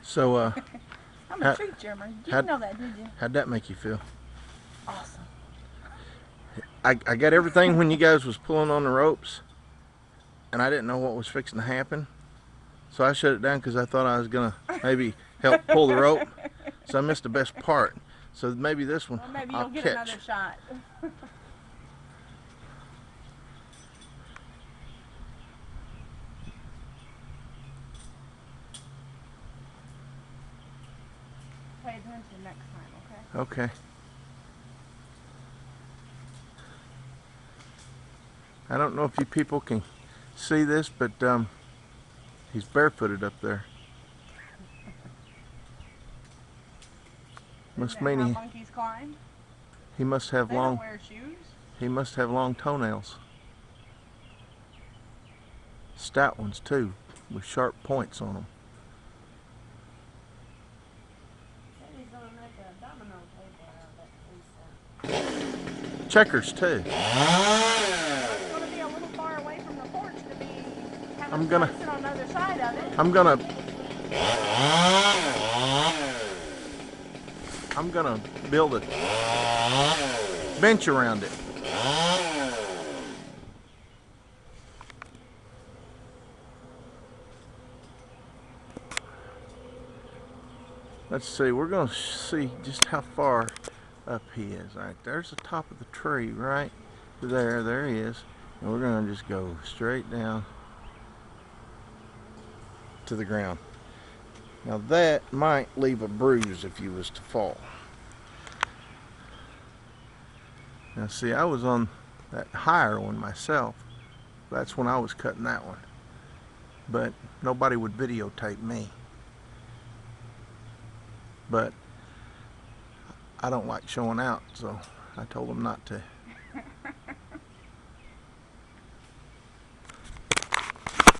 So, I'm a tree trimmer. Didn't know that, did you? how'd that make you feel? Awesome. I got everything when you guys was pulling on the ropes, and I didn't know what was fixing to happen. So I shut it down because I thought I was gonna maybe help pull the rope. So I missed the best part. So maybe this one Well, maybe I'll you'll get catch. another shot. Pay attention next time, okay? Okay. I don't know if you people can see this, but he's barefooted up there. Must mean how monkeys climb? he must have They long. don't wear shoes. He must have long toenails. Stout ones too, with sharp points on them. Maybe he's gonna make a domino table out of that. Checkers too. It's gonna be a little far away from the porch to be having to sit on the other side of it. I'm gonna build a bench around it. Let's see, we're gonna see just how far up he is. All right, there's the top of the tree right there he is. And we're gonna just go straight down to the ground. Now that might leave a bruise if you was to fall. Now see, I was on that higher one myself. That's when I was cutting that one. But nobody would videotape me. But I don't like showing out, so I told them not to.